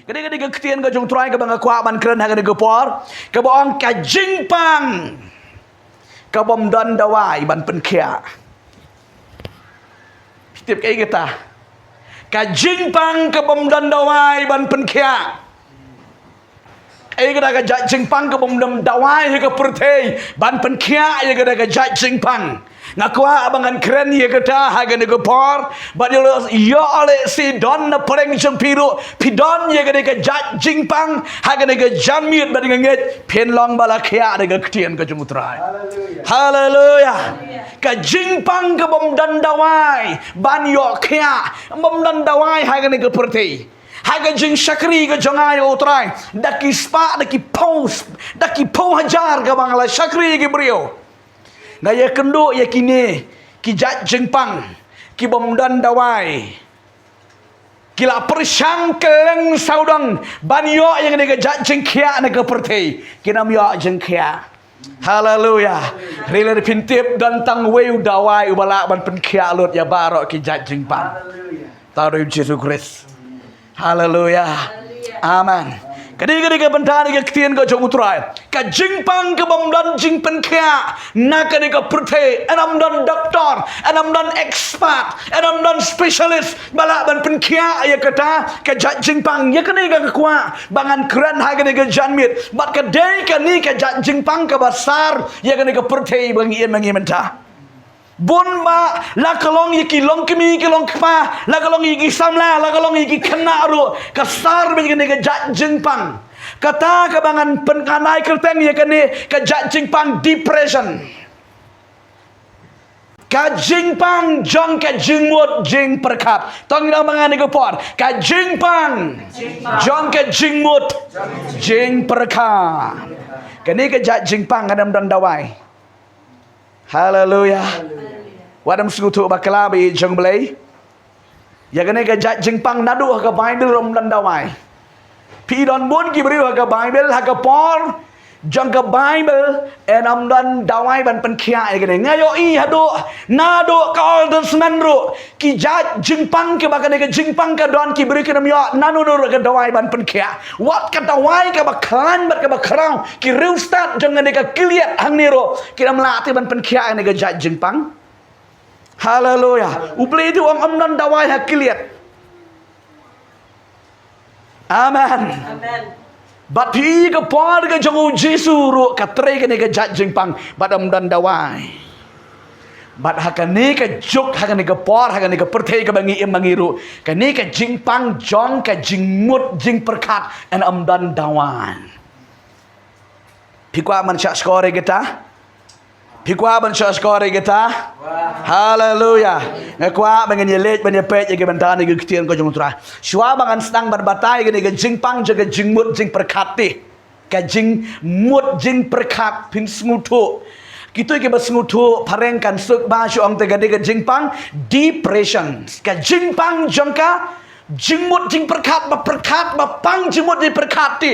Kadi ke ketian ke jong try ke bang kwa ban kren ha ke por. Ke bong ka jingpang. Ke bom don dawai ban pen kia. Setiap kali kita. Ka jingpang ke bom don dawai ban pen kia. Kita ka jingpang ke bom don dawai ke pertei ban pen kia ya kita ka jingpang. Ngakwa abangan keren ye kata haga ne gopor badilo yo ole si don na pereng jong piru pidon ye gade ka jat jingpang haga ne ga jamit badinga nget pen long bala khia de ga ktien ka jumutrai haleluya ka jingpang ka bom dan dawai ban yo khia bom dan dawai haga ne ga pertei haga jing syakri ka jongai utrai daki spa daki post daki po hajar ka bangla syakri ki brio Gaya kenduk ya kini ki jat jengpang ki bom dan dawai kila persang keleng saudang banyo yang ne jat jengkia ne ke pertei kinam yo jengkia haleluya rila pintip dan tang weu dawai ubala ban penkia lut ya barok ki jat jengpang tahu Yesus Kristus haleluya amen Kadi ke bentani ke ketian ke jong utrai. Ka jingpang ke bom dan jingpen kia. Na kadi ke pertei. Enam dan doktor. Enam dan expert. Enam dan specialist. Balak ban pen kia ya kata. Ka jat jingpang. Ya kadi ke kuat. Bangan keren ha kadi ke janmit. Bat kadai kani ke jat jingpang ke besar. Ya kadi ke pertei bangi mentah. Bon ma la kalong yiki long kimi ki long kpa la kalong yiki samla la kalong yiki kena ru kasar begini ke jat jingpang kata kabangan penkanai kerteng ya kani ke jat jingpang depression ka jingpang jong ka jingmut jing perkat tong ina mangan ke por ka jingpang jong ka jingmut jing perkat kani ke jat jingpang kadam dan dawai haleluya wadam sekutu bakala bi jong belai ya kene ka jat jingpang nadu ka bible rom dan dawai pi don bun ki bri ka bible ha ka por jong ka bible enam dan dawai ban pen kia ya kene ngayo i hadu nadu ka old testament ru ki jat jingpang ke bakane ka jingpang ka don ki bri ka nam yo nanu ru ka dawai ban pen kia wat ka dawai ka baklan bat ka bakrau ki real start jong ne ka kliat hang ni ru ki nam la ti ban pen kia ne ka jat jingpang haleluya uble itu am dan dawai ha kliat amen amen Bat hi ke por ke jong Jesu ru ka tre ke ne ke jat jingpang badam dan dawai. Bat hakane ke juk hakane ke por hakane ke pertei ke bangi mangiru. Kane ke jingpang jong ke jingmut jing perkat en am dan dawan. Pikwa man syak skore kita. Pikwa man syak skore kita. Haleluya. Ngakwa bangan yelet ban yepet ye bantan ge ketian ko jong tra. Shwa bangan sedang berbatai ge jingpang jaga jingmut jing perkat ti. Ka jingmut jing perkat pin smutu. Kita ke basmutu parengkan suk ba syu ong te ge jingpang depression. Ka jingpang jongka jingmut jing perkat ba pang jingmut jing perkat ti.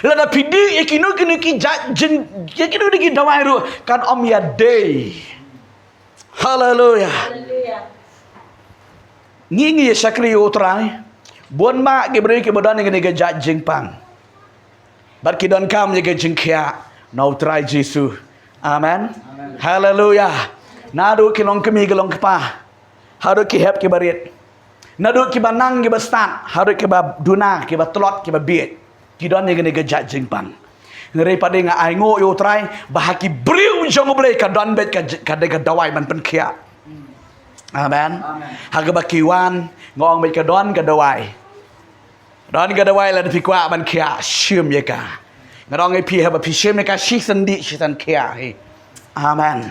Lada pidi ikinu ki jing ikinu ki dawai ru kan om ya day. Haleluya. Ngingi syakri utrai. Bon ma ke beri ke bodan ngi ke jat jingpang. Bar ki don kam ke jingkia. Na utrai Jesu. Amen. Haleluya. Nadu ki long kemi ke long kepa. Haru ki hep ki barit. Nadu ki banang ki bastat. Haru ki ba duna ki ba telot ki ba biet. Ki don ngi ke jat jingpang. Ngeri pada nga ai ngo yo trai bahaki briu jong boleh ka don bet ka de ka dawai man pen kia. Amen. Haga bakiwan ngong bet ka don ka dawai. Don ka dawai la pi kwa man kia syum ye ka. Ngarong ai pi ha ba pi syum ye ka shi sendi shi san kia he. Amen.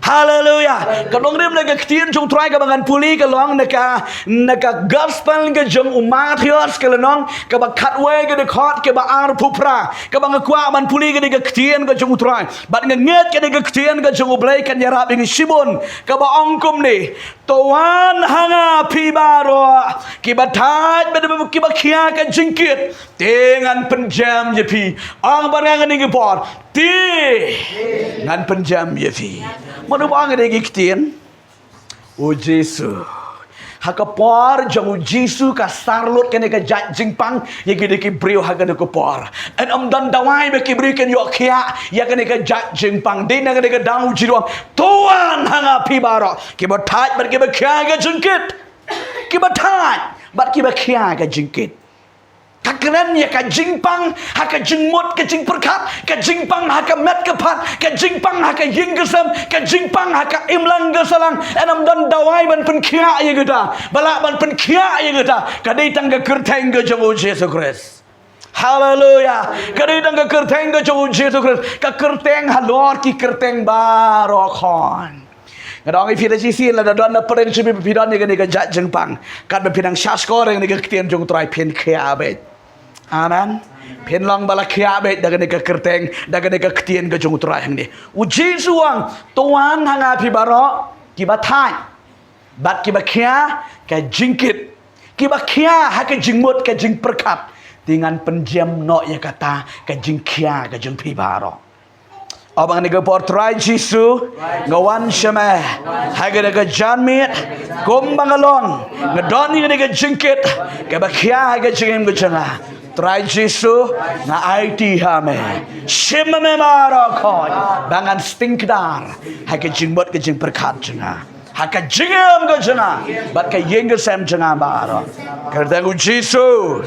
Haleluya. Kadong rim na ketian jong try ka bangan puli ka long naka gospel ka jong umat hios ka lanong ka ba katwe ka de khot ka ba ar pupra ka bang kwa man puli ka de ketian ka jong try bat nget ka de ketian ka jong ublay kan yarap ing sibon ka ba ongkum ni tuan hanga pi baro ki ba thaj ba ki ba khia ka jingkit dengan penjam je pi ang barang ni por ti ngan penjam je pi Mana bang ada giktian? Oh Yesus. Hakapor jangu Jisu ka sarlut kene ka jat jingpang ye gede ki brio hagane ko por. En dan dawai be ki brio ken yo khia ya kene ka jat jingpang din na kene ka dau jiro. Tuan hanga pibaro ki ba thaj bar ki ba khia ka jingkit. Ki ba thaj bar ki ba khia ka jingkit. Kekeren ya ka jingpang haka jingmut ka jing perkat ka jingpang haka met ka pat ka jingpang haka ying kesem ka jingpang haka imlang ka salang enam dan dawai ban pen khia ye gata bala ban pen khia ye gata ka dei tang ka kerteng ka jong Jesus Christ. Hallelujah. Ka dei tang ka kerteng ka jong Jesus Christ ka kerteng halor ki kerteng baro khon. Ngadong ifira sisi la don na peren chibi pidon ni ka jat jingpang kan be pinang shas koreng ni ka ktien jong trai pen khia bet. Amen. Pen long bala khia bet daga ni ka kerteng daga ni ka ktien ka jong trai hang ni. Uji suang tuan hanga pi baro ki ba thai bat ki ba khia ka jingkit ki ba khia ha ka jingmut ka jing perkat dengan pendiam no ya kata ka jing khia ka jing pi baro. Abang ni ka portray Jisu ngawan syame haga ka janmit kum bangalon ngadon ni ka jingkit ka ba khia ka jingem ka janga. Try Jisu na IT hame shima me maro khoi bangan stinkdar haka jingbot ke jing perkat janga haka jingam ke janga bat ka yeng sem janga baro kerdangu Jisu.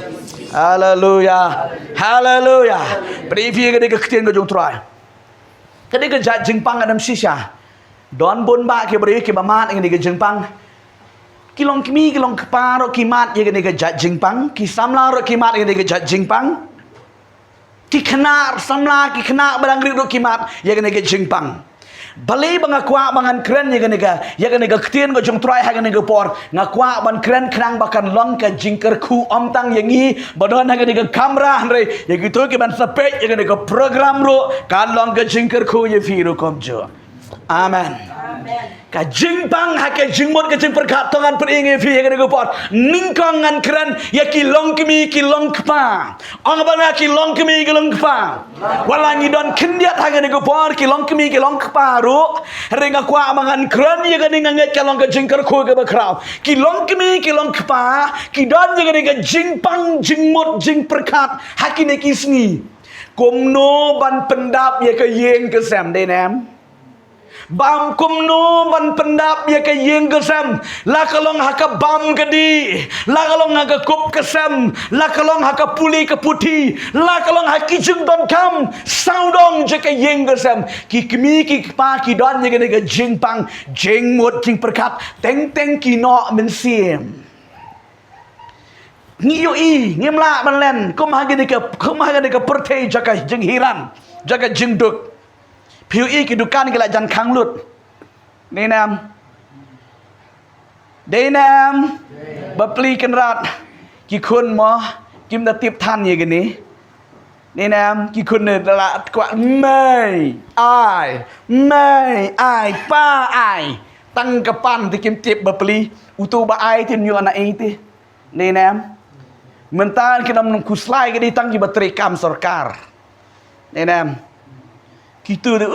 Hallelujah. Hallelujah. Previ ke de ktien ke jong try kade ke jat jingpang adam sisha don bon ba ke beri ke bamat ngi ke jingpang kilong kimi kilong keparo kimat ye ke jat jingpang ki samla ro kimat ye ke jat jingpang ki khana samla ki khana barang ri ro kimat ye ke jingpang bali bang akwa bangan kren ye ke ktien go jong trai ha ke por ngakwa ban kren khrang bakan long ka jingker khu om tang yengi bodon ha ke kamera re ye gitu ke ban sapek ye ke program ro kan long ka jingker khu ye firu komjo. Amen. Ka jingpang ha ka jingmot ka jing perkat tongan peringe fi ke por ningkongan kren ya ki long kpa ong bana ki long kpa walangi don kendiat ha ke por ki long kpa ro renga kwa mangan kren ye ke nganget ka long ka jingker khu ke bakrau ki long kpa ki don ye ke jingpang jingmot jing perkat ha ki ne ki sngi komno ban pendap ye ke yeng ke sam de nam bam kumno ban pendap ya ke yeng kesem la kalong haka bam kedi la kalong haka kup kesem la kalong haka puli ke puti la kalong haki jung don kam saudong je ke yeng kesem ki kmi ki pa ki don ye ke jing pang jing mot jing perkat teng ki no men siem ngi yo i ngem la ban len kum ha ke pertei jaka jing hiran jaka jing duk Piu i kedukan kelak jan khang lut. Ni nam. Đây nam. Bapli kan rat. Ki khun mo kim da tip than ye gini. Ni nam ki khun ne la kwa mai pa ai. Tang kapan ti kim tip bapli utu ba ai tin yo na ai ti. Ni nam. Mentan kinam nung kuslai ke di tang ki batrekam sarkar. Ni nam. Kita tu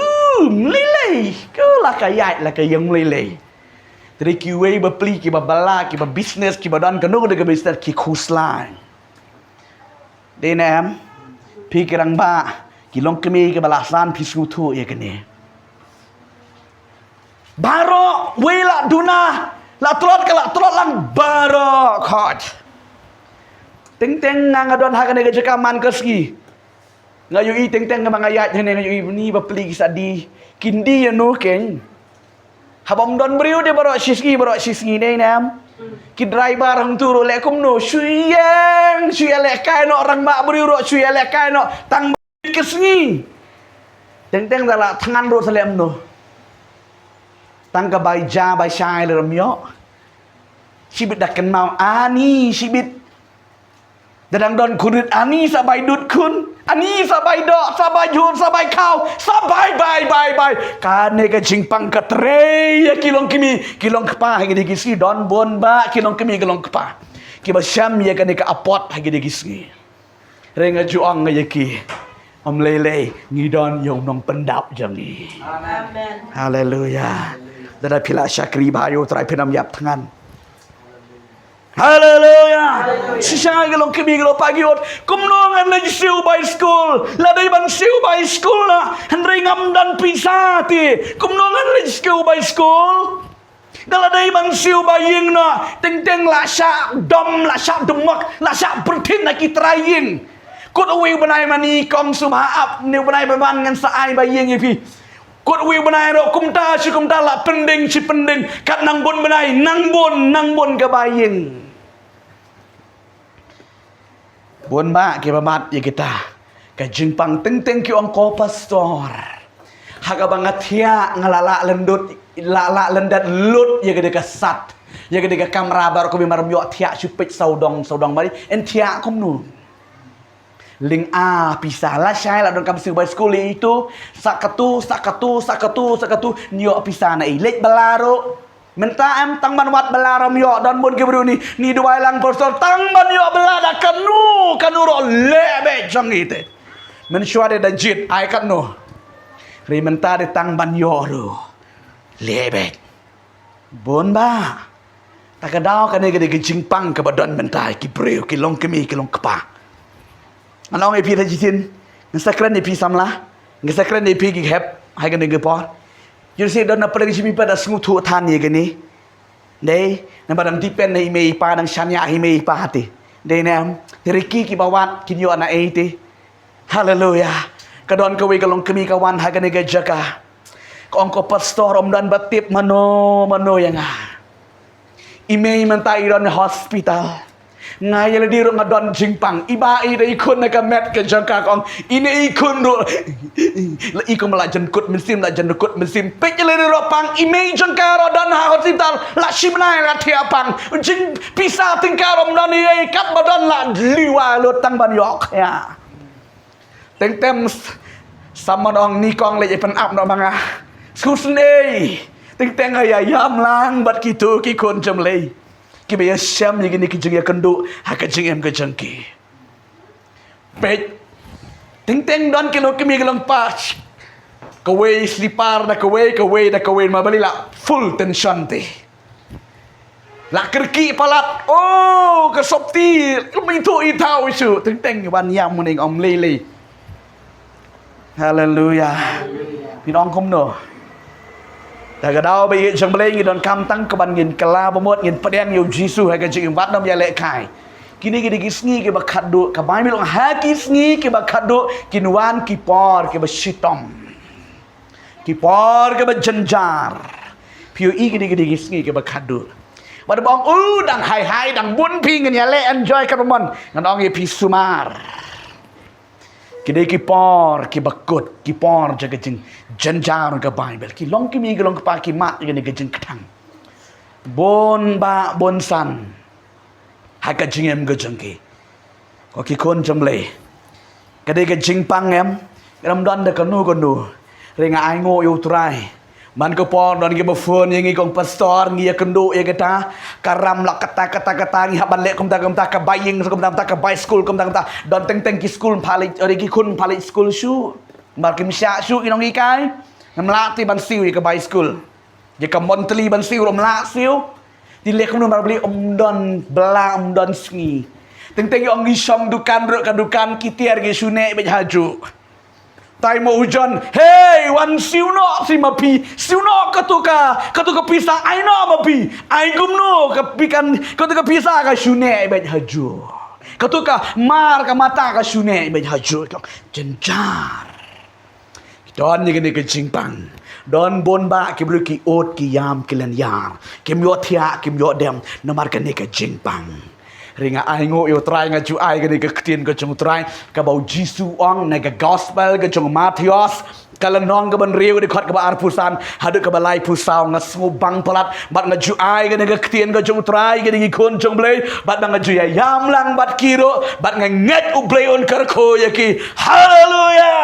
meleleh ke lah kayat lah kaya meleleh dari kiwei bapli ki babala ki ba business ki badan kanu de business ki khuslai de nam pi kerang ba ki long kemi ke balasan pi sutu ye kene baro wela duna la trot lang baro khot teng nang adon ha kene ke jekaman keski ngayu i teng ke mangayat hene ngayu i ni bapli sadi kindi ya no ken habam don beriu de baro siski ne nam ki driver hang turu le kum no suyeng le kai no orang mak beriu ro le kai no tang kesngi teng dala tangan ro salem no tang ka bai shai le ramyo sibit dak kenal ani sibit dadang don kurit ani sabai dut kun ani sabai do sabai jun sabai kau sabai bai kane ka jingpang ka tre ya kilong kpa hagi de gisi don bon ba kilong kpa ki ba syam ya kane ka apot hagi de gisi renga juang ya ki om lele ngidon yong nong pendap jangi amen haleluya dada pila syakri bayo trai penam yap tangan Hallelujah. Sisay galong kimi galong pagiot. Kumnongan na siu by school. Laday ban siu by school na. Handray ngamdan pisati. Kumnongan na siu by school. Galaday ban siu by ying na. Teng lasya dom lasya dumak lasya bertin na kitraying. Kut uwi banay mani kong sumaap. Niu banay baman ngan sa ay by ying ipi. Kut wi benai ro kumta si kumta la pending si pending kat nang bon benai nang bon kebaying. Bon ba ke bamat ya kita. Ka jingpang teng ki ong ko pastor. Haga banget ya ngalala lendut lala lendat lut ya gede kasat. Ya gede ka kamera bar ko bi maram yo tia supit saudong bari en tia kum nu. Ling a pisah lah syai lah don kam siu by school itu sakatu nyo pisah na ilet balaro menta em tang ban wat balaram yo don mun ke bru ni dua lang pastor tang ban yo belada kanu ro lebe jang ite men syuade dan jit ai kat no ri menta de tang ban yo ro lebe bon ba takadao kan ge de jingpang ke badon menta ki breu ki long kemi ki long kapa Along epi tajitin, ngesakran epi samla, ngesakran epi gihep, hai kan ngepor. Jadi saya dah pergi sini pada semua tu tan ye gini. Dei, nampak dalam tipen ni mei pa dang shanya hi mei pa hati. Dei nam, riki ki bawat kinyo ana ete. Hallelujah. Kadon kawe kalong kemi kawan hai kan jaga. Kong ko pastor om dan batip mano yang ah. Imei mentai don hospital. Ngay di rumah don jingpang iba ida ikun nak met ke jangka kong ini ikun do ikun melajan kut mesin melajan kut mesin pejele di ropang ime jangka rodon hospital la simnai la tiapang jing pisah tingkarom don ye kat badan la liwa lo tang ban yok ya tem sama dong ni kong le pen up no manga skusne ting ya yam lang bat kitu ki kon jamlei ki baya syam ni gini ki jeng ya kendu ha ka jeng em ka jengki pet ting don kilo kimi gelong pas kawai slipar na kawai mabali la full tension te la kerki palat oh ka sopti lumi tu itau isu ting ban yam muning om lele hallelujah พี่น้องคมเนาะ แต่ก็เราไปจังเบลงดอนคำตั้งกบันเงินกลาประมวลเงินประเด็นอยู่จีซูให้กันจริงวัดน้ำยาเละไข่กินนี่กินกิสงี้กิบักขัดดูกับไม้ไม่ลงหากิสงี้กิบักขัดดูกินวานกิปอร์กิบักชิตอมกิปอร์กิบักจันจาร์พิวอีกินกิสงี้กิบักขัดดูมาดูบองดังไฮดังบุญพิงกันยาเละ enjoy กันประมวลงั้นน้องยี่พิสุมาร์Kini kipor, kibakut, kipor jaga jeng janjar ke Bible. Ki long kimi ke long kepa ki mat ke jeng ketang. Bon ba bon san. Haka jeng em ke jeng ki. Ko ki kon jamle. Kade ke jeng pang em. Ram don de kanu. Renga ai ngo yu trai. Man ke por don ke bafon yang kong pastor ngi kendo ye kata karam la kata ngi haban le kum ta ka baying kum ta ka bay school kum ta don teng ki school phali ri ki kun phali school shu mar kim sha shu ki nong ki kai namla ti ban siu ke bay school je ka montli ban siu rom la siu ti le kum mar beli don bla don sngi teng yo ngi som dukan ki tiar ge sune be haju Tai mo hujan, hey wan siuno si mapi, siuno ketuka pisang, ai no mapi, ai gumno kepikan ketuka pisang ka shune bet haju, ketuka mar ka mata ka shune bet haju, jenjar. Don ni gini kejimpang, don bon ba ki bulu ki ot ki yam ki len yar, kim yo tia kim yo dem, nomar ka ni kejimpang. Ringa ai ngo yo try nga ju ai gani ka ktien ka chung try ka bau jisu ong na ka gospel ka chung Matius kala nong ka ban riu di khot ka ba ar pusan hadu ka balai pusau nga smu bang palat bat nga ju ai gani ka ktien ka chung try gani ki kun chung blei bat nga ju ya yam lang bat kiro bat nga nget u blei on kar ko ya ki hallelujah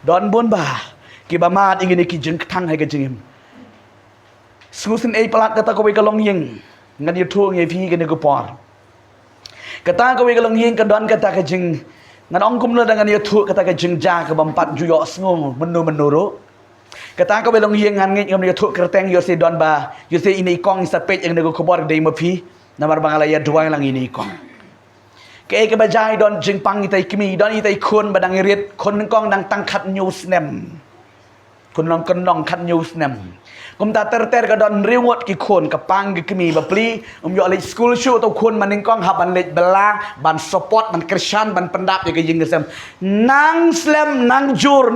don bon ba ki ba mat ingini ki jeng thang hai ka jingim smusin ei palat kata ko be ka long yeng ngan YouTube ngai phi ke ne ko por kata ko we kalong yin ka don kata ka jing ngan ong kum le dengan YouTube kata ka jing ja ka bampat ju yo sngo menu ro Kata kau belong yang ngangit ngam dia thuk kerteng yo si don ba yo si ini kong sapet yang nego kobor dei mapi namar bangalaya dua lang ini kong ke ke bajai don jingpang itai kimi don itai kun badang irit kon kong dang tangkat news nem kun long kenong kat news nem kum ta ter ka don riwot ki kon ka pang ki kimi ba pli yo le school show to kun maning kong haban le bela ban support ban krisyan ban pendap ye ke jing kesem nang slem nang jur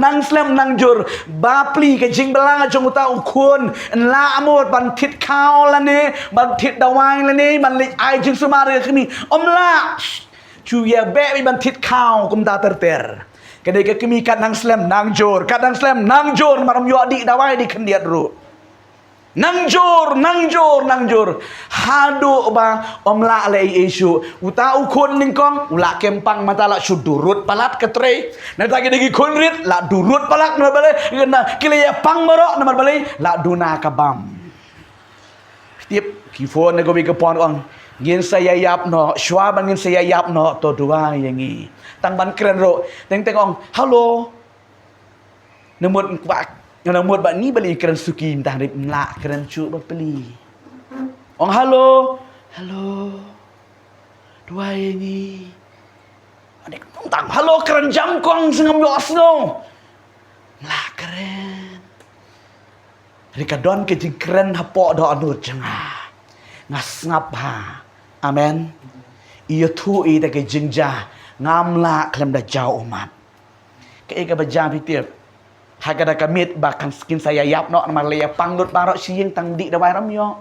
ba pli ke jing bela jong ta kun la amot ban thit khao la ni ban thit dawai la ni ban le ai jing suma re kimi la chu ye be mi ban thit khao kum ta ter kedai ke kimi kat nang slem nang jur maram yo di dawai di kendiat ru nang jor hadu ba omla le isu uta ukun ningkong ula kempang mata la sudurut palat ketre na tagi digi kunrit la durut palak na bale na kilaya pang marok na bale la duna kabam tiap kifon na gobi kapon ong ngin saya yap no shwa ban ngin saya yap no to dua yangi tang ban kren ro teng ong halo nemut kwak yang buat bak ni beli keren suki entah rip melak keren cuk beli. Ong halo dua ini. Adik tang halo keren jangkong sengam yo asno. Melak keren. Rika don ke jing keren hapok do anut jengah. Ngas ngap ha. Amen. Iyo tu i ta ke jing ja ngamla klem da jauh umat. Ke ika bajam hitip. Hagada kamit bahkan skin saya yap no namar leya panglut barok siing tang di dawai ram yo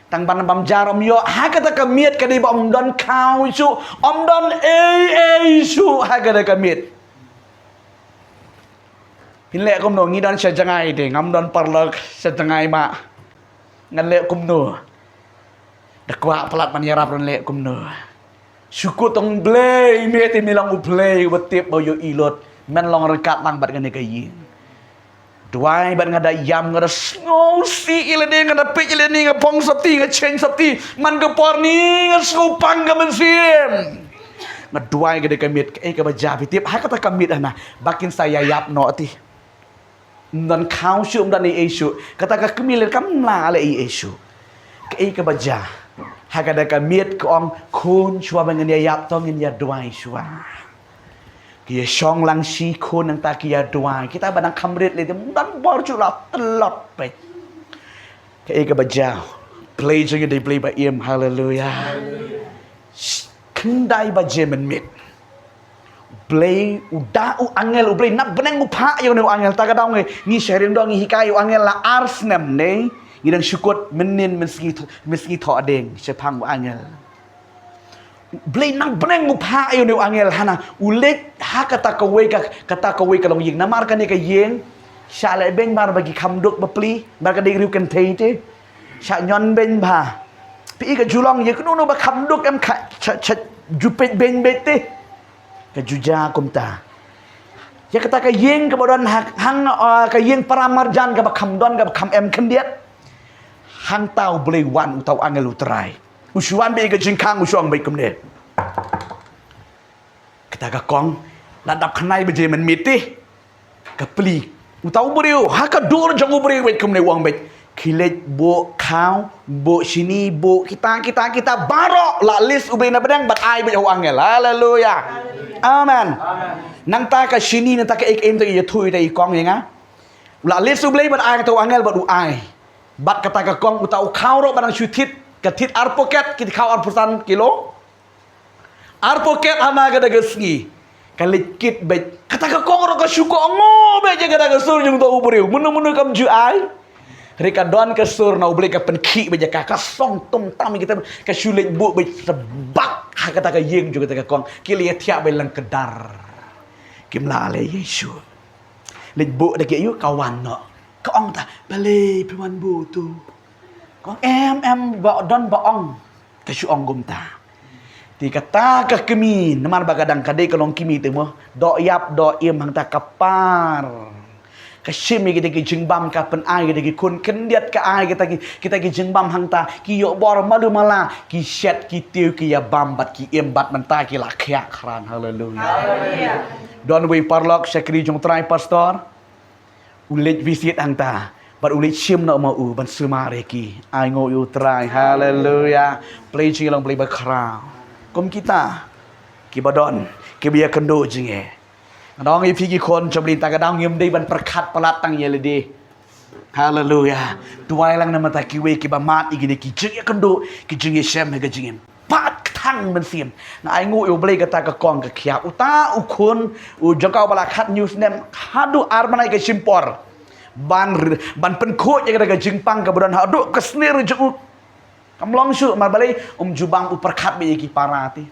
tang ban bam jarom yo hagada kamit kadai ba om don kau su om don su hagada kamit pinle kum no ngi don sejangai de ngam don parlok sejangai ma ngan le kum no dakwa pelat man yarap ron le kum no syukur tong blay me ti milang u blay betip bo yo ilot men long rekat lang bat ngane kayi Duai ban ngada yam ngada ngosi ilene ngada pik ilene ngapong sapti ngacheng sapti man gapor ni ngasupang ka mensim ngaduai gede kamit ka bajabi tip ha kata kamit ana bakin saya yap no ti dan kau syum dan isu kata ka kemilir kamla ale isu ka baja ha kada kamit ko ong kun chua bangen ya yap tong ya duai chua Kia syong lang si ko nang ta kia doang. Kita badang kamrit le dan bor chula telot pe. Ke ka bajau. Play jo they play by im hallelujah. Kendai ba jemen mit. Play uda u angel u play nap beneng u pha yo ne angel ta ka dong ngi sharing dong ngi hikai u angel la arsnem ne. Ngi dang syukut menin meski tho adeng sepang u angel. Blay nang beneng upha ayo ni angel hana ulik ha kata kawe ka long ying namar kan ka yeng sha le beng bar bagi kamduk bapli bar ka dei riu kan thei te sha nyon beng ba pi ka julong ye kuno no ba kamduk em kha jupet beng bete ka juja kumta ya kata ka yeng ka bodon hang ka yeng paramarjan ka ba kamdon ka ba kam em kendiat hang tau blay wan utau angel utrai usuan be ka jingkang usuang be kumne kita ka kong ladap khnai be je man miti ka pli utau buriu ha ka dur jong buriu be kumne wang be khilet bo khau bo sini bo kita barok la list ube na bedang bat ai be angel haleluya amen nang ta ka sini nang ta ka ek em to ye thui dai kong ye nga la list ube bat ai to angel bat u ai bat kata ka kong utau khau ro barang syutit ketit arpoket kit kau arpusan kilo arpoket hana gada gesngi kalikit be kata ka kongro ka syuko ngo be je gada gesur jung to ubriu munu kam ju ai rika don ka sur na ubli ka penki be ka song tum tam kita ka syulit bu be sebak ha kata ka yeng ju kata ka kong kilia tia be lang kedar kimla ale yesu lit bu de ke yu kawan no ka ong ta bale piwan bu tu con em vợ don vợ ong cái chú ong gum ta thì cả ta cả kimi naman bagadang kadai kalong kimi tu mo do yap do im hang ta kapar ka shimi kita ki jingbam ka pen ai kita ki kun kendiat ka ai kita ki jingbam hang ta ki yo bor malu mala ki shet ki tiu ki ya bam bat ki im bat man ta ki la khyak khran haleluya don we parlok sekri jong trai pastor ulit visit anta but ulit sim nak mau ban sumareki ai ngo yu trai haleluya play jing long play ba crown kum kita kibadon kibia kendo jing e dong i phi ki kon chomlin ta ka dang ngim dei ban perkhat palat tang ye le di haleluya tuai lang nama ta kiwe ki ba mat igini ki jing e kendo ki jing e shem he ka jing pat thang ban sim na ai ngo yu play ka ta ka kong ka khia uta u khun u jakau bala khat news nem hadu armanai ka simpor ban pen kho ye ka jing pang ka bodon hadu ka snir ju kamlong su mar balai jubang u perkhat be ki parati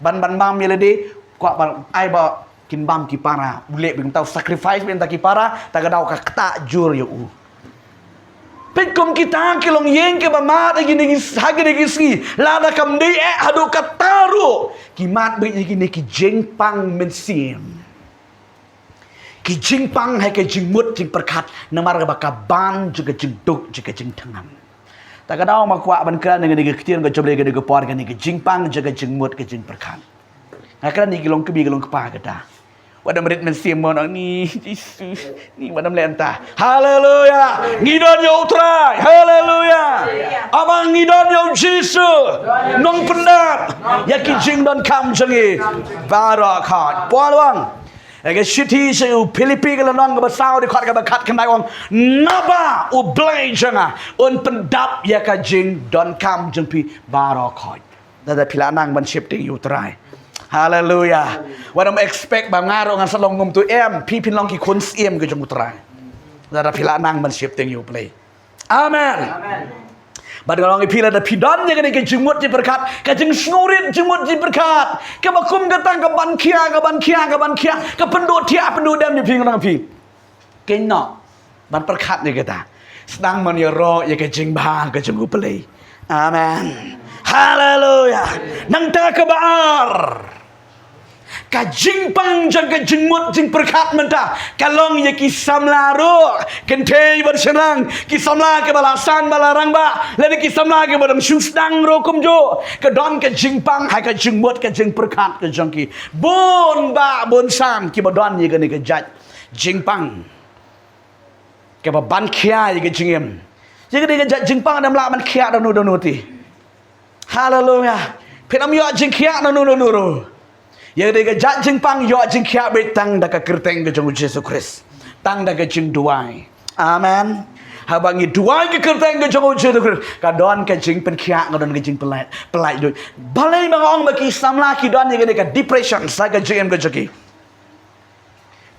ban bam ye le di kwa ban ai ba kin bam ki para boleh bing tahu sacrifice bing tak ki para tak ada ka tak jur yo pekom kita kilong yeng ke ba mat gini hage de gisi la da kam dei hadu kataru ki mat be gini ki jengpang mensim ki jengpang hai ke jengmut jeng perkat namar ba ka ban juga jeng duk juga jeng tangan tak ada ma kwa ban kran dengan de ketian ga jobre ga de por ga ni ki jengpang juga jengmut ke jeng perkat ngakran ni kilong kebi kilong kepa kata wadam rit men sim mon ni Jesus ni wadam lenta haleluya ngidon yo utrai haleluya abang ngidon yo Jesus nong pendat yaki jing don kam jangi barakhat polwang aga city se u Philippines la non ga basau di khat ga khat kan dai wang naba u blai janga un pendap yaka jing don kam jang pi barakhat da phila nang ban shifting you try haleluya wadam expect bang ngaro ngan salong ngum tu pi pin long ki kun siem ke jong utrai da phila nang ban shifting you play amen bad galong pi la da pidon ye ke jengmut ji berkat ke jeng snurit jengmut ji berkat ke bakum gatang ke ban kia ke pendut dia pendut dam ni pi ngong pi ke no ban berkat ni kata sedang man ye ro ye ke jeng ba ke jeng play amen haleluya nang ta ke baar ka jing pang jang ka jing mut jing perkat menta kalong ye ki samla ro kentei bersenang ki samla ke balasan balarang ba le ki samla ke badam susdang ro kumjo ka don ka jing pang hai ka jing mut ka jing perkat ka jang ki bon ba bon sam ki badon ye ka ni ka jat jing pang ke ba ban khia ye ka jing em ye ka ni ka jat jing pang dam la man khia danu ti haleluya penam yo jing khia danu ro yang dia jat jing pang yo jing kia betang da ka kerteng ke jong Jesus Christ tang da ka jing duai amen habangi duai ke kerteng ke jong Jesus Christ ka don ka jing pen kia ngadon ka jing pelai do balai bangong ba ki samla ki don ye ka depression sa ka jing ke joki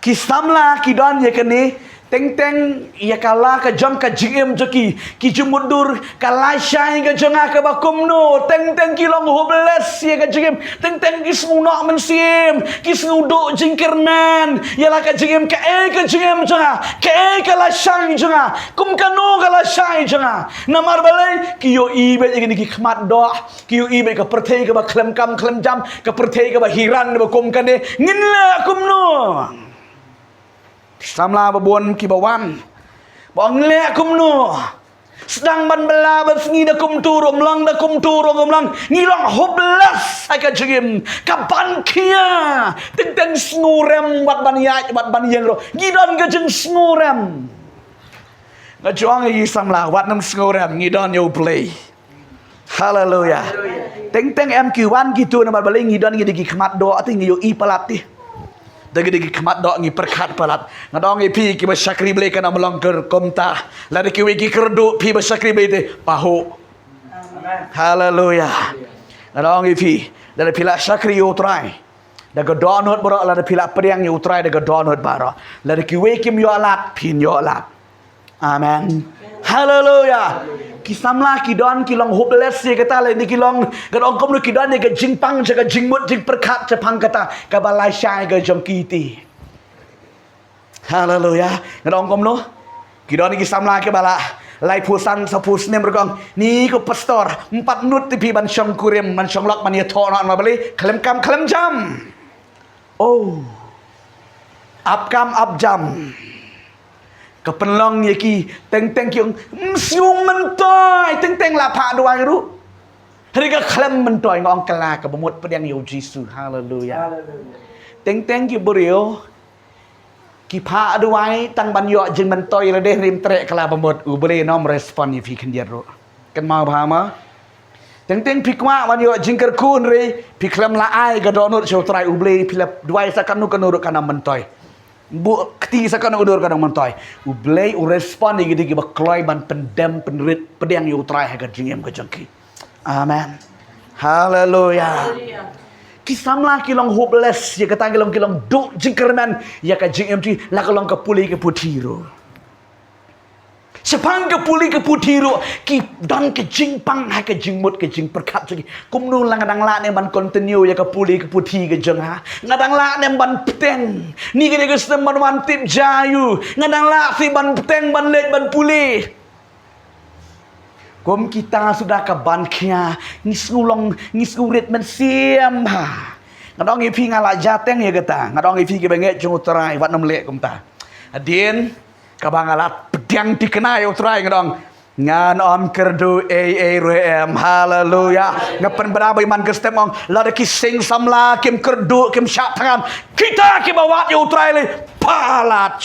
ki samla ki don ye ka ni teng ya kala ka jam ka jing joki ki jumudur kala shai ka jonga ka bakum no teng ki long hopeless ye ka jing teng ki smuno mensim ki snudo jingkernan ya la ka jing ka jing jonga ka la shai jonga kum ka no ka la shai jonga namar balai ki yo i be ni ki khmat do ki yo i be ka perthei ka ba klem kam klem jam ka perthei ka ba hiran ba kum ka ne ngin la kum no samla babon ki bawan bong le kum no sedang ban bela besngi da kum turum lang da kum turum lang ngilong hopeless ai ka jigim kapan kia teng snurem bat ban ya bat ban yeng ro ngidon ka jeng snurem ngajong yi samla wat nam snurem ngidon yo play haleluya teng em ki1 gitu na balai ngidon ngidi ki khmat do ati ngiyo i palati dagi kemat dok ngi perkat palat ngadong ngi pi ki basyakri ble kana melongker komta lari ki wiki kerdu pi basyakri ble te pahu haleluya ngadong ngi pi dari pila syakri utrai daga donut boro lari pila periang utrai daga donut baro lari ki wiki yo alat pin yo alat amen haleluya kisamla kidon kilong hopeless ye kata le ni kilong gadong kom lu kidon ye ga jingpang jaga jingmut jing perkat japang kata ka balai syai ga jom kiti haleluya gadong kom lu kidon ni kisamla ke bala lai pusan sapus nem regong ni ko pastor 4 nut ti ban syong kurim man syong lok man ye tho ma bali klem kam klem jam oh up kam up jam kepenlong ye ki teng kyong siung mentoy teng la pha duai ru hari ka klem mentoy ngong kala ka bemut pedang yo Jesus haleluya teng ki berio Kipa aduai tang ban yo jing man toy le deh rim trek kala bamut boleh nom respon yi fi kan ro kan mau phama teng pikwa ban yo jing ker kun re piklam la ai ga donut show try boleh pilap duai sakanu kanur kana man toy bu kti sakanu udur kana man toy boleh respon yi gidi ba kloi ban pendem penrit pedang yo try ga jing em ga jangki amen haleluya Kisamlah kilong hopeless ya kata kilong duk jingkerman ya ka jing empty la kilong ka puli ke putiro. Sepang ke puli ke putiro ki dan ke jing pang ha ke jing mut ke jing perkat lagi. Kum nu lang ngadang la ne ban continue ya ka puli ke puti ke jeng ha. Ngadang la ne ban peteng. Ni ke ke sem ban tip jayu. Ngadang la si ban peteng ban let ban puli. Kum kita sudah ke bankia ngisngurit men siam ha ngadong ipi ngala jateng ya kata ngadong ipi ke benget jung utrai wat nom lek kum ta adien ka bangala pedang dikenai utrai ngadong ngan om kerdu rem haleluya ngapen berabai man ke step ong la de kising samla kim kerdu kim syak tangan kita ke bawat ya utrai le palat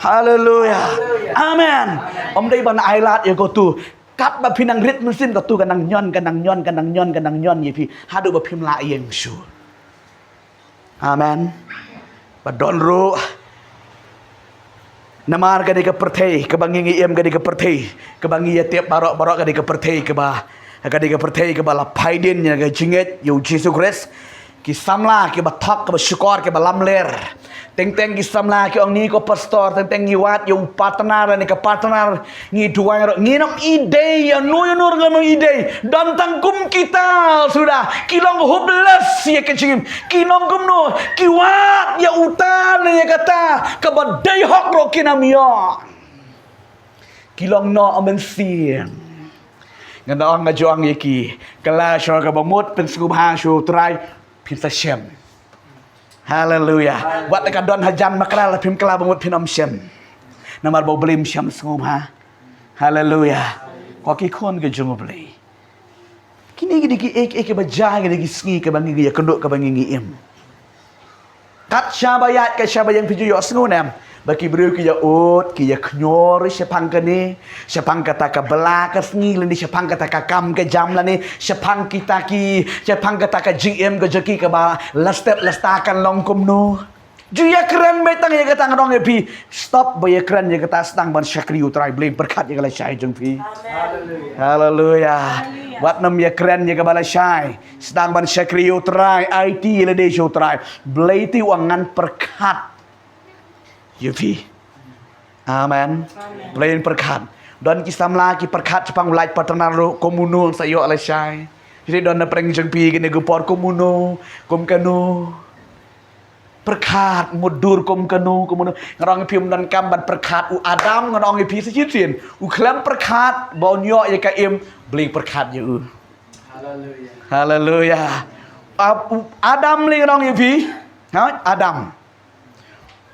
haleluya amen om dei ban ailat ya go tu kat ba pinang rit mesin tu kanang nyon ye pi hadu ba pim la yeng shu amen ba don ru namar ga de ka perthei ka bangi em ga de ka perthei ka bangi ya tiap barok ga de ka perthei ka ba la phaidin ya ga jinget yu Jesus Christ ki samla ki ba thak ka ba syukur ki ba lamler teng ki samla ki ong ni ko pastor teng ni wat yung partner ni ka partner ni duang ni nom ide ya no ngano ide dan tangkum kita sudah kilong hopeless ya kecim kilong gumno ki wat ya utan ya kata ka ba dai hok ro kinamyo kilong no amen sien ngana ong ngajoang yaki kala syo ka bamut pen skubha syo try pinsa shem Haleluya. Wat ka don hajan makral pim kala bamut pinom shem. Namar bo blim shem sngum ha. Haleluya. Ko ki khon ke jung blei. Kini gidi ki ek ba ja gidi sngi ke bangi ya kenduk ke bangi ngiem. Kat syabayat ke syabayang piju yo sngu nam. Baki beriu ki ya ut ki ya knyor sepang ke ni sepang kata ka bela ke sngi leni sepang kata ka kam ke jam lani sepang kita ki sepang kata ka gm ke jeki ke ba lastep lastakan long kum no juya keren betang ya kata ngadong pi stop boya keren ya kata stang ban syakri utrai blai berkat ya kala syai jeng pi haleluya wat nam ya keren ya kabala syai stang ban syakri utrai it le de utrai blai ti wangan perkat Yufi. Amen. Belain perkat. Dan kisam lagi perkat cepang ulai paternal komuno sayo alai syai. Jadi don na preng jeng pi gini gupor komuno, kom kanu. Perkat mudur kom kanu komuno. Ngarang pi dan kamban perkat u Adam ngarang pi sejitrin. U klam perkat bonyo ya kaim beli perkat ya u. Haleluya. Adam li ngarang pi. Adam.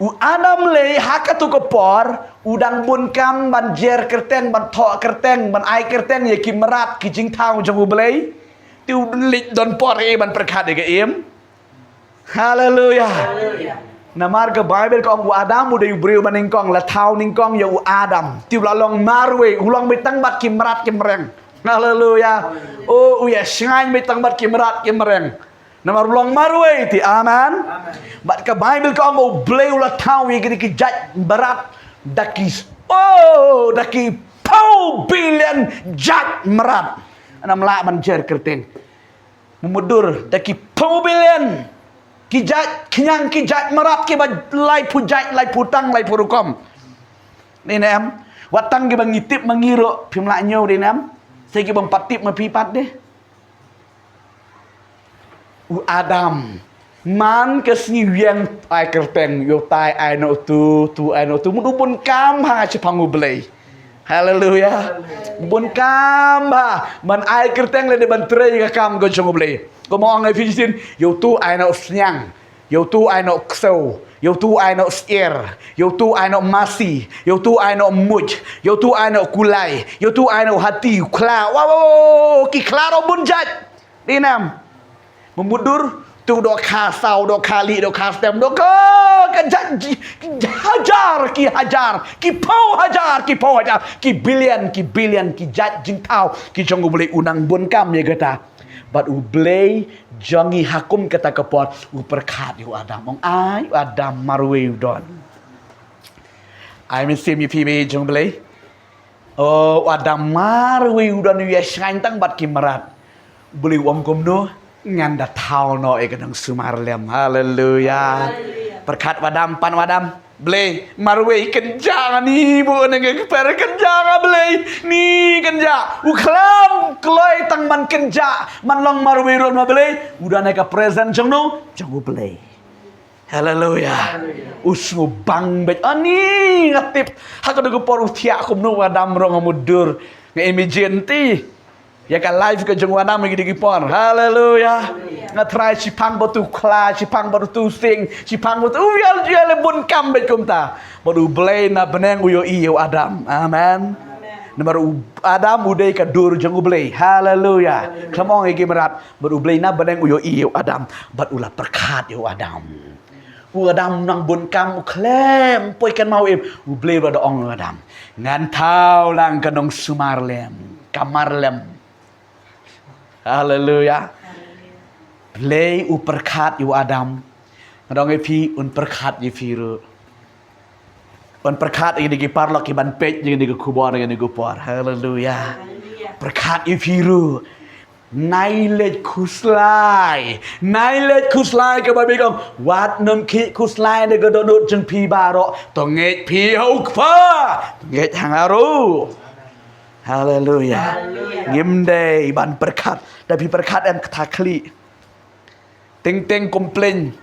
Adam le hakatu kopor udang bun kam ban jer kerteng ban thok kerteng ban ai kerteng ye ki merat ki jing thau jong blei tiu lik don por e ban perkat ge em haleluya namar ke bible ko Adam udah ibreu ban ningkong la thau ningkong ya Adam tiu la long marwe ulong me tang bat ki merat ki mereng haleluya oh ya shngai me tang bat ki merat ki mereng Namar ulang marwe ti aman. Bat ka Bible ka mo bleu la tawi gidi ki jaj berat daki daki pau billion jaj merat. Anam la ban jer kerteng. Memudur daki pau billion ki jaj kenyang ki jaj merat ki ba lai pu jaj lai putang lai purukom. Ni nam watang ki bang ngitip mangiro pim la nyo di nam. Saya ki bang patip ma pipat deh. Adam man kesni yang ai kerteng yo tai ai no tu ai no tu mun kam ha chepangu blei haleluya bun kam ha man ai kerteng le de ban tre ka kam go chongu blei ko mo ngai fisin yo tu ai no snyang yo tu ai no kso yo tu ai no stier yo tu ai no masi yo tu ai no muj yo tu ai no kulai yo tu ai no hati kla wow ki klaro bun jat dinam Memudur tu dok kasau, dok kali, dok kastem, dok kan hajar, ki pau hajar, ki bilian, ki jat jing tau, ki jong boleh unang bun kam ya kata. But u boleh jangi hakum kata kepot, u perkat yu Adam, ong ai Adam marwe udon. Ai mesim yu pibe jong boleh. Oh Adam marwe udon yu yashain tang bat ki merat. Boleh wong kum no nganda tau no ekadang sumarlem. Haleluya. Perkat wadam pan wadam. Boleh marwe kenjang ni bu nengek per kenjang boleh ni kenjang uklam kloi tang man kenjang man long marwe ron ma boleh udah neka present jong no jong boleh. Haleluya. Usngu bang bet ani ngatip hak ada por utia kum no wadam rong amudur nge emergency. Ya kan live ke jong wadam lagi digipon. Haleluya. Ngatrai cipang batu kla, cipang batu sing, cipang batu uyal jual bun kam bet kumta. Baru belai na beneng uyo iyo Adam. Amen. Baru Adam udai ka dur jeng belai. Haleluya. Klamong igi merat. Baru belai na beneng uyo iyo Adam. Bat ulah perkat yo Adam. Adam nang bun kam klem poi kan mau im. Belai pada ong Adam. Ngan tau lang kanong sumarlem, kamarlem. Haleluya. Play uperkat yu Adam. Ngedong epi un perkat yu firu. Un perkat yang digipar laki ban pej yang digikubor yang digupor. Haleluya. Perkat yu firu. Nailet kuslai. Nailet kuslai ke babi kong. Wat nem ki kuslai de gedonut jeng pi barok. Tonget pi hukpa. Tonget hangaru. Haleluya. Gimdei ban perkat. Tapi perkat yang ketakli. Teng-teng komplain.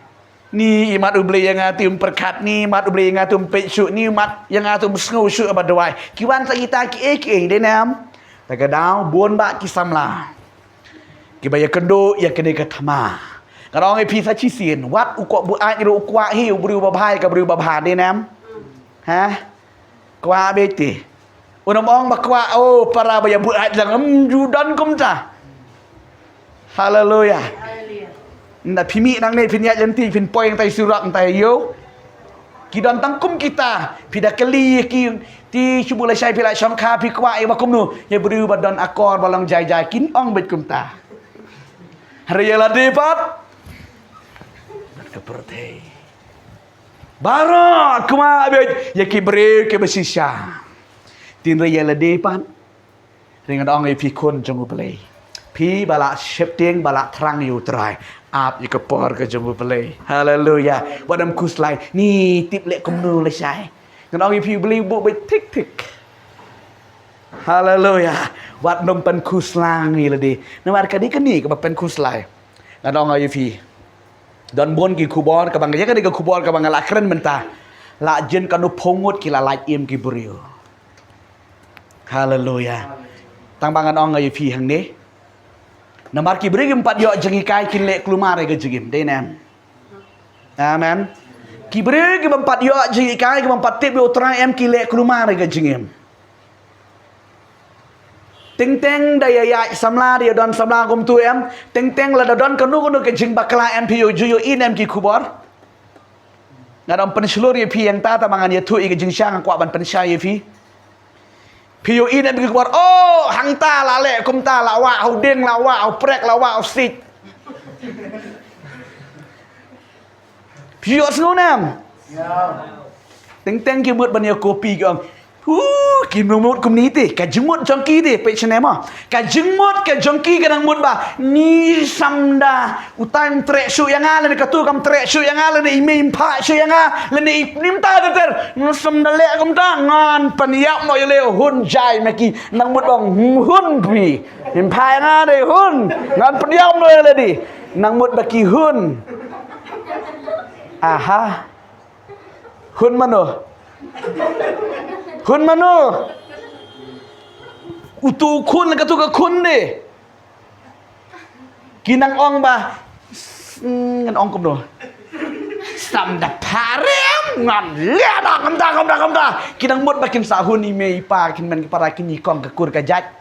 Ni imat ubli yang atum perkat ni, imat ubli yang atum pecu ni, imat yang atum sengu syuk abad dawai. Kiwan sa kita ki denam. Tagadau buon ba kisamla. Kibaya kendo ya kene katama. Karong pi sa chisin, wat ukok bu ai ro ukwa hi ubri babhai ka bri babha denam. Ha? Kwa beti. Unamong bakwa oh para baya bu ai lang judan kumta. Haleluya. Nda pimi nang ne pinya janti pin poing tai surak tai yo. Kidon tangkum kita pida keli ki ti chubula sai pila shongkha pi kwa e bakum nu ye bru badon akor balong jai kin ong bet kumta. Hariyala depat. Kepertei. Barat kuma bet ye ki bre ke besisha. Tin riyala depat. Ringan ong e pi kun jong upelei. Pi balak shep tieng balak terang yu terai. Ap you kepor ke jumpa pelai. Haleluya. Wadam kuslai. Ni tip lek kumnu le syai. Ngan orang pi beli bu tik tik. Haleluya. Wad nom pen kuslang ni le di. Namar kadi keni ke pen kuslai. Ngan orang pi. Don bon ki kubor ke bang ya kadi ke kubor ke bang la keren mentah. La jen kanu pongut ki la lai im ki buriu. Haleluya. Tang bangan orang pi hang ni. Namar ki beri empat yok jengi kai kin lek kelumar ke jengim denam. Amen. Ki beri empat yok jengi kai ke empat tip yo terang em ki lek kelumar ke jengim. Teng teng daya ya samla dia don samla kum tu em. Teng teng la don kanu ke jeng bakla em pi yo juyo in em ki kubor. Ngadom penselur ye pi yang ta mangan ye tu ke jeng syang kwa ban pensai ye pi. Piyo ini pergi keluar. Oh, hang ta la le kum ta la wa au deng la wa au prek la wa au sit. Piyo snu nam. Teng teng ki mut ban ye kopi ke. Ki mut kum ni ti, ka jengmut jongki ti pe chne ma. Ka jengmut ka jongki ka nang mut ba. Ni samda utang trek su yang ala ni ka tu kam trek su yang ala ni imim pa su yang ala ni nim ta ter. Nu samda le kum ta ngan paniak mo ye le hun jai maki nang mut bang hun pi. Im pa yang ala de hun ngan paniak mo ye le di. Nang mut baki hun. Aha. Hun mano. Kun mano utu kun ka tu ka kun de kinang ong ba ngan ong kum do sam da parem ngan le da kam da kinang mut ba kim sa hun ni mei pa kin men para kin ni kong ka kur ka jat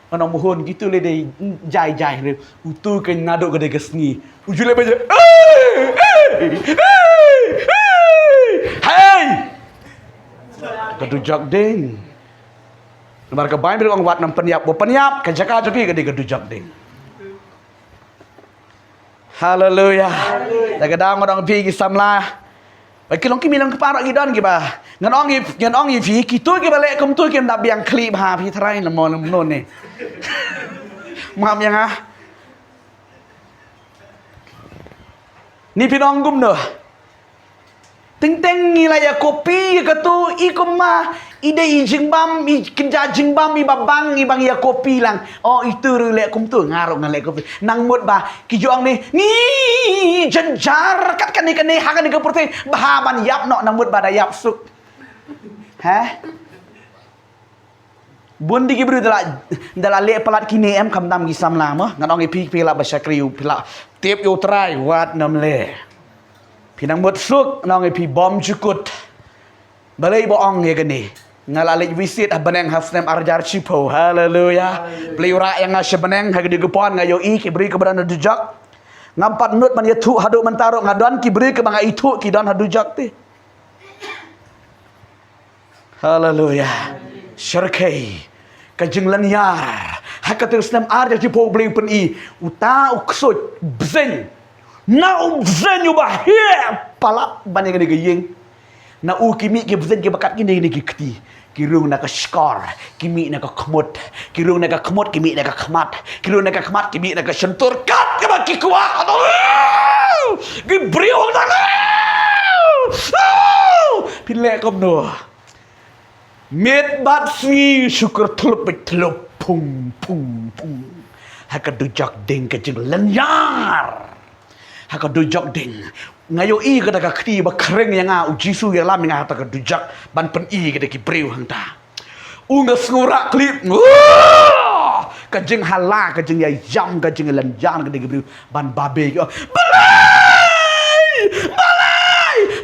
Ana mohon gitu le dei jai le utu ke nado ke de gesngi. Ujule baje. Hey! Kedujak ding. Lemar ke bain bil wat nam penyap, bo penyap ke jaka joki ke de kedujak ding. Haleluya. Kadang orang pergi samlah. Bagi long kimi lang keparak gidon giba. Ngan ong fi kitu giba lek kum tu kim nak biang klip ha pi trai la mon non ni. Mam yang ah. Ni pinong gum no. Teng ngila ya kopi ke tu ikum ma ide jingbam i kerja jingbam i babang i bang ya kopi lang. Oh itu lek kum tu ngarok ngan lek kopi. Nang mut ba ki joang ni jenjar kat kan ni hakan ni ke putih bahaman yap no nang mut ba da yap suk. Ha? Bun di gibru dala lek pelat kini em kam dam gi samla mo ngan ong i pi la ba sakriu pila tip yo try wat nam le. Pinang mut suk nong i pi bom cukut. Balai boong ya gani. Ngalalik visit beneng hasnem arjar cipo. Haleluya. Peliura yang ngasih beneng hagi digepon ngayo i kiberi keberana dujak. Ngampat nut man yetu haduk mentaruk ngadon kiberi ke banga itu kidon hadujak ti. Haleluya. Syarkai. Kajeng lanyar. Hakatir senam arjar cipo beli pen i. Uta uksut bzeng. Na ubzen yu bahia palap bani gani gayeng na u kimi ke bzen ke bakat gini ni kiti kirung na ka skor kimi na ka khmut kirung na ka khmut kimi na ka khmat kirung na ka khmat kimi na ka sentur kat ke baki kuat gi briong na pile kom no met bat si syukur tulup tulup pung hakadujak ding ke jeng lanyar haka dujak ding ngayo i kada ka kri ba kreng yang a ujisu yang lam yang ta ka dujak ban pen i kada ki breu hang ta unga ngura klip ka jeng hala ka jeng ya jam ka jeng lan jan ka de breu ban babe balai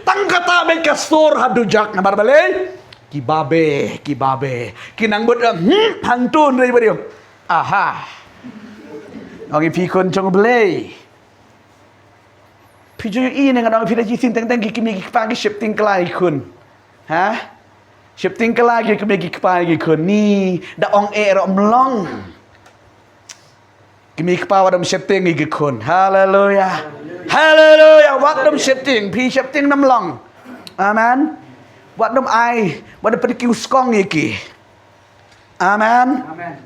tangkata ben ka sor ha dujak na bar balai ki babe kinang bot hang tun rei bariu aha ngi pi kon chong belai Pijo i dengan orang pila jisin teng kimi pagi shifting kelai kun. Ha? Shifting kelai kimi pagi kun ni da ong ro mlong. Kimi pa wadam shifting gi kun. Haleluya. Haleluya. Wadam shifting, pi shifting nam long. Amen. Wadam ai, wadam pergi skong iki. Amen.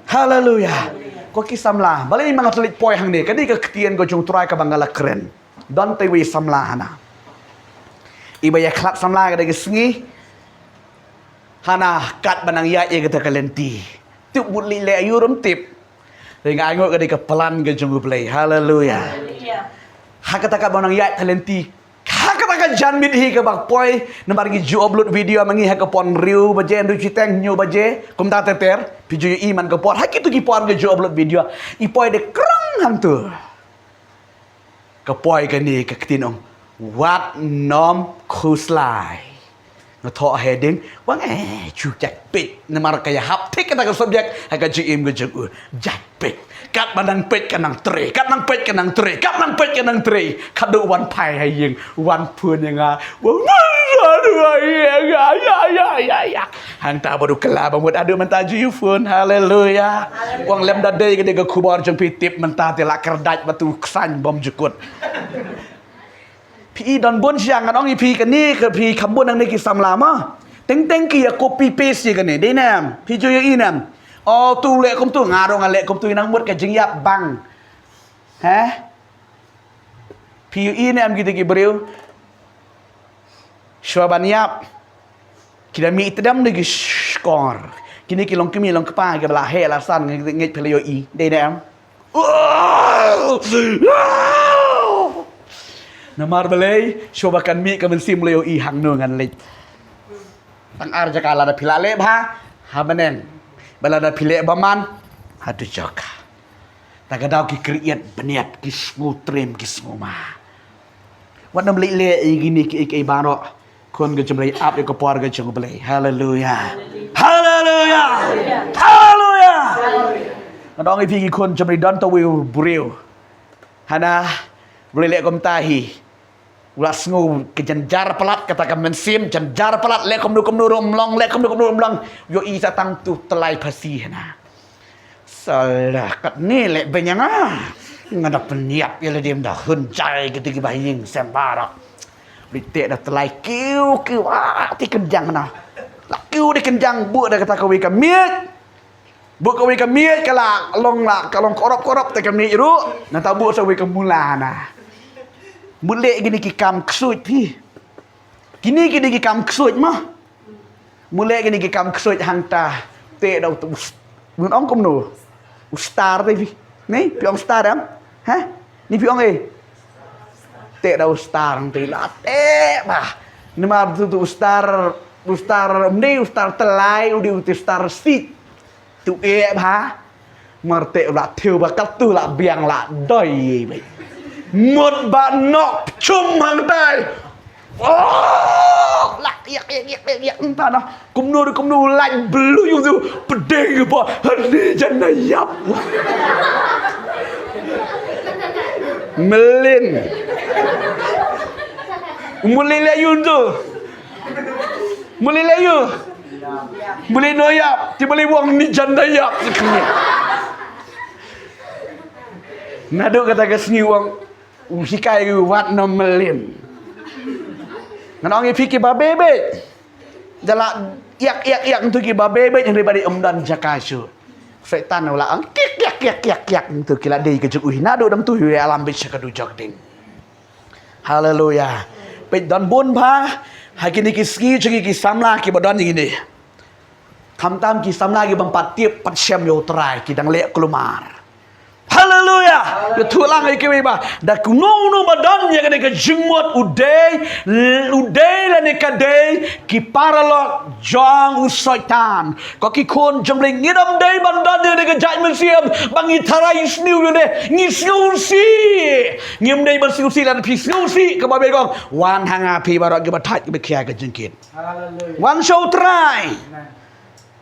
Haleluya. Ko kisamlah. Balai mangat lit poi hang ni. Kadi ka ketien go jong try ka bangala keren. Don te we samla hana. Iba ya klap samla kada gesngi. Hana kat banang ya ye kata kalenti. Tip butli le ayurum tip. Dengan angot kada ke pelan ke junggu play. Haleluya. Hakata kat banang ya talenti. Hakata kat jan midhi ke bak poi nambar gi ju upload video mangi hak pon riu baje ndu citeng nyu baje kum ta teter pijo iman ke pon hakitu gi pon ke ju upload video. Ipoi de krang hang tu. Kapoi kan ni ketinong wat nom khuslai ngato heading wang chu jak pit namar kaya hap tik kata subjek aga jim go jeng jak pit kat bandang pit kanang tre kat nang pit kanang tre kat nang pit kanang tre kadu wan pai hai yeng wan pun yang wang ya hang ta baru kala bamut adu mentaju yufun haleluya wang lem dadai gede ke kubor jeng pitip mentah telak kerdaj batu kesan bom jukut pi don bon siang kan ong pi kan ni ke pi kambun nang ni ki samlama teng ki ya copy paste kan ni denam pi jo ya inam oh tu lek kum tu ngaro ngan lek kum tu nang mut ka jeng yap bang ha pi inam gitu ki breu Syuaban yap kita mi tedam lagi skor kini ki long kimi long kepa ke belah he alasan ngit pelio i denam namar belai syuabakan mi kamen sim leo i hang no ngan lek tang ar jakala da pilale ba ha benen bala da pile baman hadu joka tagadau ki kriet beniat ki smutrim ki smuma wadam le gini ki baro kon ge jemlai ap ke por ge jeng belai haleluya haleluya haleluya น้องไอพี่กี่คนจะไปดอนตะวิวบุริวฮานะบริเลกกมตาฮีulasงูke janjar pelat katakan mensim janjar pelat le komdu romlong le komdu romlong yo i satang tu telai pasi na salah kat ni le benyang ngada peniap ya le dim dah huncai ketika baying sembara bite dah telai kiu ti kenjang na la kiu di kenjang bu dah kata kawi kamiet bu kawi kamiet kala long la kalong korop te kami ru na tabu sawi kemula na mulai gini kikam kesuit pi. Gini kikam kesuit mah. Mulai gini kikam kesuit hang ta te dau tu. Mun ong kom no. Ustar te pi. Ni piong star am. Ha? Ni piong te dau star te la te bah. Ni ma tu ustar ni ustar telai udi ustar sit. Tu ba. Marte la theu ba kat tu la biang la doi bai. Một bạn nọ chung hàng tay lạc yak ta nó cũng nu lạnh blue yung du bede ke bo hadi jan yap melin mulai layun tu mulai layu mulai noyap ti boleh buang ni jan yap nado kata kesni wang hikai wat nomelin nganong fikir babebe jala yak untuk ki babebe yang daripada dan jakasu setan wala ang yak untuk kila dei kejuk nado dam tu alam bi sakadu jogding haleluya pe don bun pha hakini ki ski chigi ki samla ki bodon ini tam ki samla ki bang patiep pat syam yo trai ki dang le kelumar haleluya ketulang ai kewe ba da kuno badan ya kene ke jengmot udai la ne kadai ki paralog jong usaitan ko ki kon jomling ngidam dai bandan ne ke jai mensiam bangi tarai sniu ne ngi sniu si ngim dai ban sniu si lan pi sniu si ke ba be gong wan hanga pi barok ke batat ke khia ke jengkin haleluya wan show try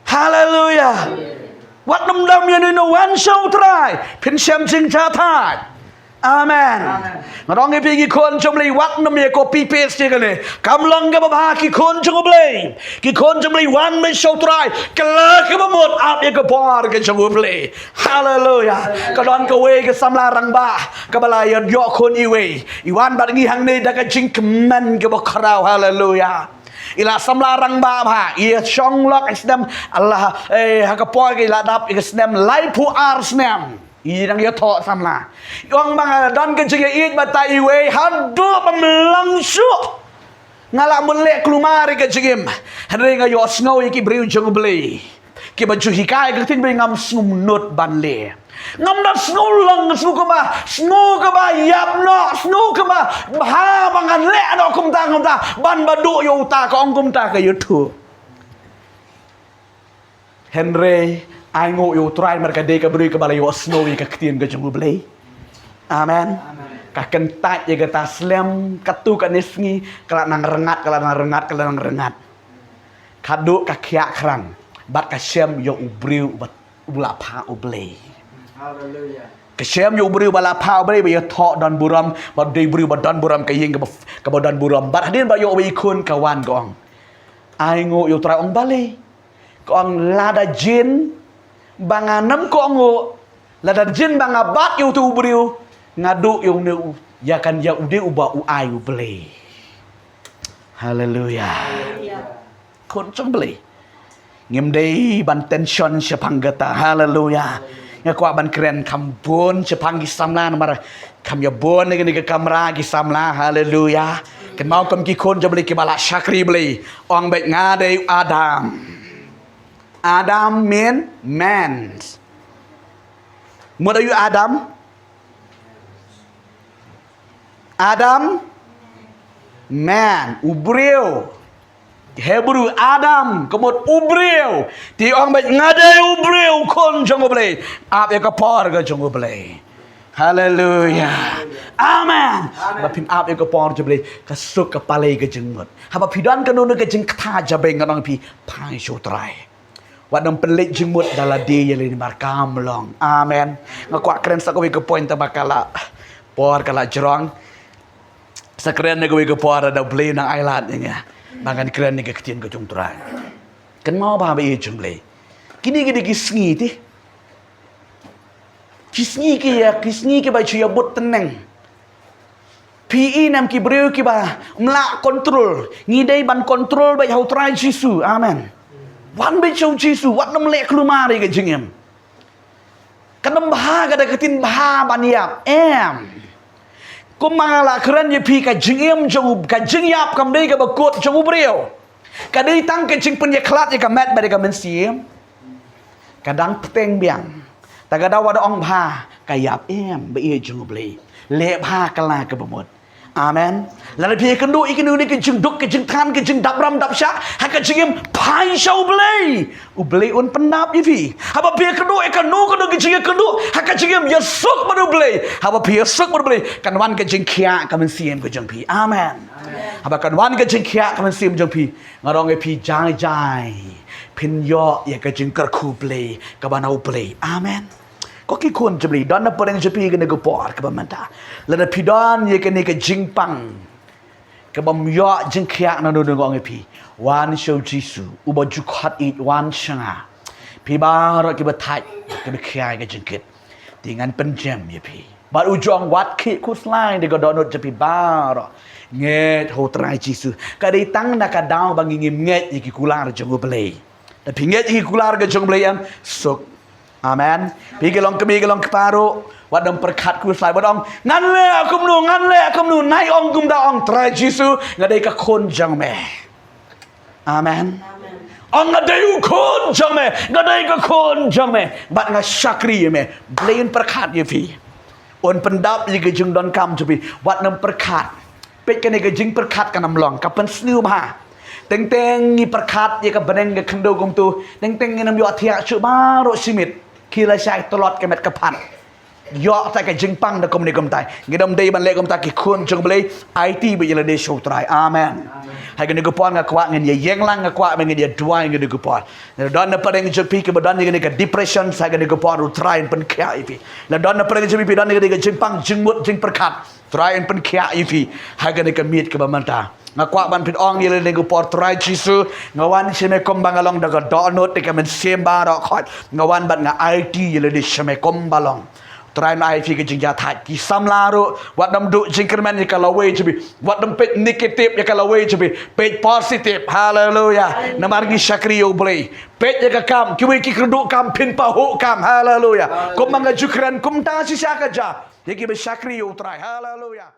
haleluyaวัดดำยันในวันเช้าตรายเป็นแชมป์ชิงชาไทยอาเมนมาร้องให้พี่กี่คนจมเลยวัดน้ำเมียก็ปีเปสกันเลยกำลังกับพากี่คนจงเลยกี่คนจมเลยวันไม่เช้าตรายกันเลยกับหมดอาบยังกับพอร์กันจงเลยฮาเลลูยาก็ดอนก็เวกับสำลารังบ้ากับอะไรยอคนอีเวอีวันบัดงี้หังนี้ดักจิงกมันกับคราวฮาเลลูยาila samlarang ba ha ia chonglok isnam Allah hakapoy ke ladap isnam laipu arsnam idang ya tho samla yong bang don ke jige it batai we hadu pamlang su ngala mule klumari ke jigim hrenga yo snow ki briu jong beli ki baju hikai ke tin ngam snum not banle ngam na snu ka ba yap no snu ka ba ha bangan le no kum ta ban badu yo ta ko ong kum ta ka yutu Henry ai ngo yo try mereka de ka beri ka bala yo snow ka ktien ka jung blei amen ka kentat ya ka taslam katu ka nisngi kala nang rengat kadu ka khia krang bat ka syam yo ubriu bat ula pha ublei haleluya kesyam yo beriu bala pau beri be tho don buram ba dei beriu ba don buram ka ying ka ba don buram bat hadin ba yo be kun kawan gong ai ngo yo tra ong bale kong lada jin banganam ko ngo lada jin bangabat yo tu beriu ngadu yo ne ya kan ya ude uba u ai u bele haleluya kon chong bele ngim dei ban tension sepanggata haleluya ngakwa ban keren kambon sepang gisamla namar kam ya bon ngene ke kamera gisamla haleluya ken mau kam ki kon jabli ki bala syakri beli ong bet ngade Adam mean man what are you Adam man ubreu Hebrew Adam kemud ubreu ti ong bet ngade ubreu kon jong beli ap ya kapor ga jong beli haleluya amen bapim ap ya kapor jong beli kasuk kepala ga jeng mut haba pidan kanun ga jeng kta jabeng ngang pi pai so trai Wadam pelik jengmut dalam dia yang markam long. Amen. Ngakwa keren sakwe ke poin tabakala. Por kala jerong. Sakren nego ke por ada beli nang island nya. Bangan keren nego ketien ke jungturan. Kan mau ba be jumble. Kini gede kisngi ti. Kisngi ke ba chuya bot teneng. PE nam ki breu ki ba mla kontrol. Ngidai ban kontrol ba hau try Jisu. Amen. Wan be chau Jisu, wat nam lek kelumari ke jengem. Kadam baha kada ketin baha baniap. Kumangala keren ye pi ka jengem jong ka jengyap kam dei ka bakut jong breu. Kadai tang ke jing pen ye klat ye ka mat ba de ka mensiem. Kadang peteng biang. Ta kada wada ong bha ka yap be ye jong blei. Le bha kala ka bamut. Amen. Lalu dia kendu ikan ini kejeng duk kejeng tan kejeng dabram dabsyak hak kejeng pai shau blei ublei un pendap ifi haba dia kendu ikan nu kendu kejeng kendu hak kejeng yesuk madu blei haba dia yesuk madu blei kan wan kejeng kia kamen siem kejeng pi amen haba kan wan kejeng kia kamen siem kejeng pi ngarong pi jai jai pin yo ya kejeng kerku blei kabanau blei amen. Kau kikun jebli, dan apa yang jepi kena gepor ke pemanta. Lalu pidan ye kena ke jingpang, ke bamya jingkiak nanu nunggu ngepi. Wan show Jisu, uba jukat it wan shanga. Pi bar ke betai, ke bekiai ke jingkit. Dengan penjam ye pi. Bar ujung wat kit kuslain de godonot jepi bar. Nget hotrai Jisu. Kadai tang nak kadau bangi nget ye kular jongo belai. Tapi nget ye kular ke jongo belai am sok. Amen. Pergi long ke paru. Wadam perkat ku selai badong. Ngan le aku menu naik ong kum da ong trai Jisu ngadai ka kon jang me. Amen. Ong ngadai kon jang me, ngadai ka kon jang me. Bat nga syakri me. Blain perkat ye fi. On pendap ye ke jeng don kam jepi. Wat nam perkat. Pek kene ke jeng perkat kanam long kapen sniu ba. Teng ni perkat ye ka beneng ke kendo kum tu. Teng ni nam yo atia chu baru simit. Kila syai tolot kemet kepan. Yo tak ke jingpang da kom ni kom tai. Ngidam dei ban le kom tak ki kun jong belai IT be yela de show try. Amen. Hai gene gopon nga kwa ngen ye yeng lang nga kwa ngen ye duai ngene gopon. Na don na pareng jepi ke badan ngene ke depression sa gene gopon ru try pen kya ipi. Na don na pareng jepi dan ngene ke jingpang jingmut jing perkat. Try pen kya ipi. Hai gene ke meet ke bamanta. Ngakwa ban pit ong yele nego por try Jisu ngawan seme kom bangalong daga donot de kamen semba ro khot ngawan ban nga IT yele de seme kom balong try na IT ke jingja that ki samlaro wat dam du jingkerman ye kala we jibi wat dam pet negative ye kala we jibi pet positive haleluya namargi syakriyo boleh pet ye kam kiwi ki kerdu kam pin pa ho kam haleluya kom manga jukran kom ta si syakaja ye ki be syakriyo try haleluya.